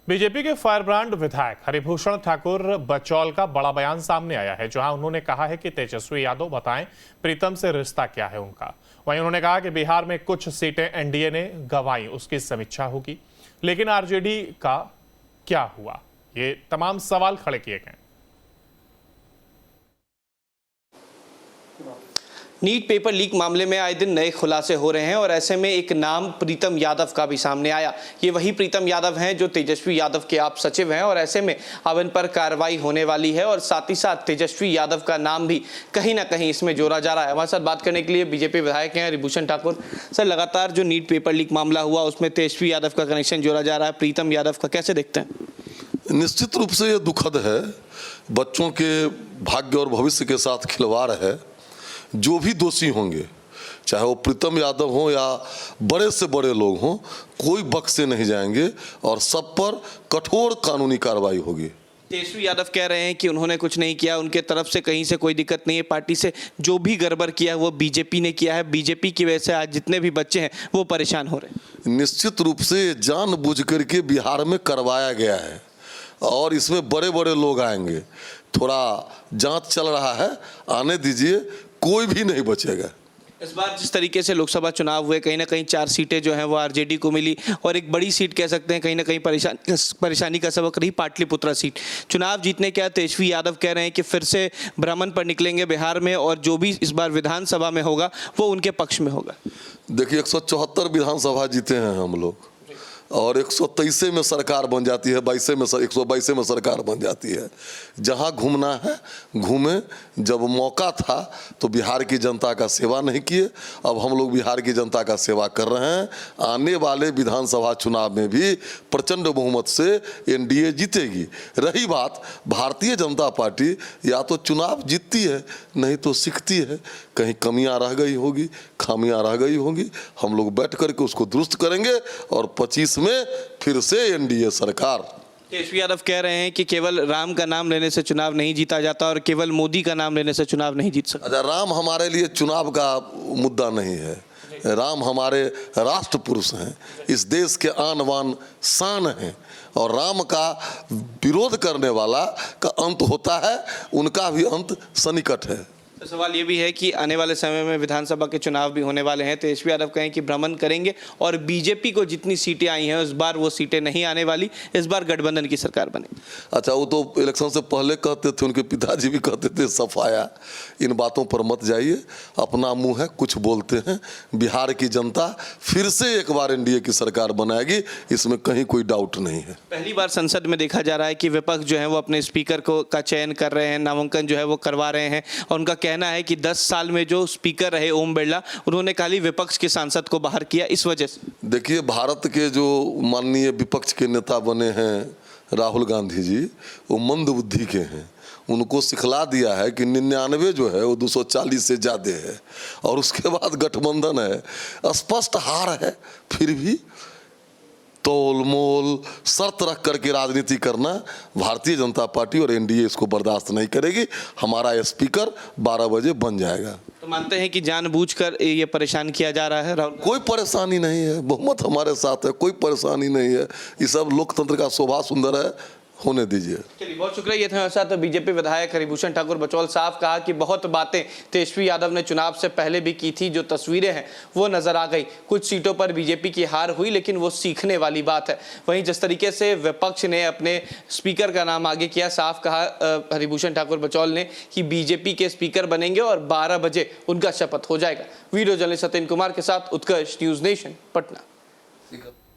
BJP के firebrand विधायक हरिभूषण ठाकुर बचौल का बड़ा बयान सामने आया है, जहां उन्होंने कहा है कि तेजस्वी यादव बताएं प्रीतम से रिश्ता क्या है उनका। वहीं उन्होंने कहा कि बिहार में कुछ सीटें एनडीए ने गंवाई, उसकी समीक्षा होगी, लेकिन आरजेडी का क्या हुआ, ये तमाम सवाल खड़े किए गए। नीट पेपर लीक मामले में आए दिन नए खुलासे हो रहे हैं और ऐसे में एक नाम प्रीतम यादव का भी सामने आया। ये वही प्रीतम यादव हैं जो तेजस्वी यादव के आप सचिव हैं और ऐसे में अब इन पर कार्रवाई होने वाली है और साथ ही साथ तेजस्वी यादव का नाम भी कहीं ना कहीं इसमें जोड़ा जा रहा है। हमारे साथ बात करने के लिए बीजेपी विधायक हैं हरिभूषण ठाकुर। सर, लगातार जो नीट पेपर लीक मामला हुआ उसमें तेजस्वी यादव का कनेक्शन जोड़ा जा रहा है, प्रीतम यादव का कैसे देखते हैं? निश्चित रूप से ये दुखद है, बच्चों के भाग्य और भविष्य के साथ खिलवाड़ है। जो भी दोषी होंगे, चाहे वो प्रीतम यादव हो या बड़े से बड़े लोग हों, कोई बख्शे नहीं जाएंगे और सब पर कठोर कानूनी कार्रवाई होगी। तेजस्वी यादव कह रहे हैं कि उन्होंने कुछ नहीं किया, उनके तरफ से कहीं से कोई दिक्कत नहीं है, पार्टी से जो भी गड़बड़ किया वो बीजेपी ने किया है, बीजेपी की वजह से आज जितने भी बच्चे हैं वो परेशान हो रहे हैं। निश्चित रूप से जानबूझ करके बिहार में करवाया गया है और इसमें बड़े बड़े लोग आएंगे। थोड़ा जांच चल रहा है, आने दीजिए, कोई भी नहीं बचेगा। इस बार जिस तरीके से लोकसभा चुनाव हुए, कहीं ना कहीं 4 सीटें जो हैं वो आरजेडी को मिली और एक बड़ी सीट कह सकते हैं कहीं ना कहीं परेशानी का सबक रही पाटलिपुत्रा सीट। चुनाव जीतने के बाद तेजस्वी यादव कह रहे हैं कि फिर से भ्रमण पर निकलेंगे बिहार में और जो भी इस बार विधानसभा में होगा वो उनके पक्ष में होगा। देखिए, 174 विधानसभा जीते हैं हम लोग और 123 में सरकार बन जाती है, 122 में सरकार बन जाती है। जहां घूमना है घूमें। जब मौका था तो बिहार की जनता का सेवा नहीं किए, अब हम लोग बिहार की जनता का सेवा कर रहे हैं। आने वाले विधानसभा चुनाव में भी प्रचंड बहुमत से एनडीए जीतेगी। रही बात, भारतीय जनता पार्टी या तो चुनाव जीतती है नहीं तो सीखती है। कहीं कमियां रह गई होगी, खामियां रह गई होंगी, हम लोग बैठ करके उसको दुरुस्त करेंगे और 25 में फिर से एनडीए सरकार। तेजस्वी यादव कह रहे हैं कि केवल राम का नाम लेने से चुनाव नहीं जीता जाता और केवल मोदी का नाम लेने से चुनाव नहीं जीत सकता। अच्छा, राम हमारे लिए चुनाव का मुद्दा नहीं है। राम हमारे राष्ट्र पुरुष हैं, इस देश के आन बान शान हैं और राम का विरोध करने वाला का अंत होता है, उनका भी अंत सन्निकट है। तो सवाल ये भी है कि आने वाले समय में विधानसभा के चुनाव भी होने वाले हैं। तेजस्वी यादव कहें कि भ्रमण करेंगे और बीजेपी को जितनी सीटें आई हैं इस बार वो सीटें नहीं आने वाली, इस बार गठबंधन की सरकार बनेगी। अच्छा, वो तो इलेक्शन से पहले कहते थे, उनके पिताजी भी कहते थे सफाया। इन बातों पर मत जाइए, अपना मुंह है, कुछ बोलते हैं। बिहार की जनता फिर से एक बार एनडीए की सरकार बनाएगी, इसमें कहीं कोई डाउट नहीं है। पहली बार संसद में देखा जा रहा है कि विपक्ष जो है वो अपने स्पीकर का चयन कर रहे हैं, नामांकन जो है वो करवा रहे हैं और उनका कहना है कि 10 साल में जो स्पीकर रहे ओम बिरला, उन्होंने खाली विपक्ष के सांसद को बाहर किया। इस वजह से देखिए, भारत के जो माननीय विपक्ष के नेता बने हैं राहुल गांधी जी, वो मंद बुद्धि के हैं। उनको सिखला दिया है कि 99 जो है वो 240 से ज़्यादा है और उसके बाद गठबंधन है, स्पष्ट हार है। फिर भी तोल मोल शर्त रख करके राजनीति करना भारतीय जनता पार्टी और एनडीए इसको बर्दाश्त नहीं करेगी। हमारा स्पीकर 12 बजे बन जाएगा। तो मानते हैं कि जानबूझकर ये परेशान किया जा रहा है राहुल? कोई परेशानी नहीं है, बहुमत हमारे साथ है, कोई परेशानी नहीं है। ये सब लोकतंत्र का शोभा सुंदर है, होने दीजिए। चलिए, बहुत शुक्रिया। ये थे हमारे साथ बीजेपी विधायक हरिभूषण ठाकुर बचौल साहब। कहा कि बहुत बातें तेजस्वी यादव ने चुनाव से पहले भी की थी, जो तस्वीरें हैं वो नजर आ गई। कुछ सीटों पर बीजेपी की हार हुई लेकिन वो सीखने वाली बात है। वहीं जिस तरीके से विपक्ष ने अपने स्पीकर का नाम आगे किया, साफ कहा हरिभूषण ठाकुर बचौल ने कि बीजेपी के स्पीकर बनेंगे और 12 बजे उनका शपथ हो जाएगा। वीडियो जर्नलिस्ट सत्येंद्र कुमार के साथ उत्कर्ष, न्यूज नेशन, पटना।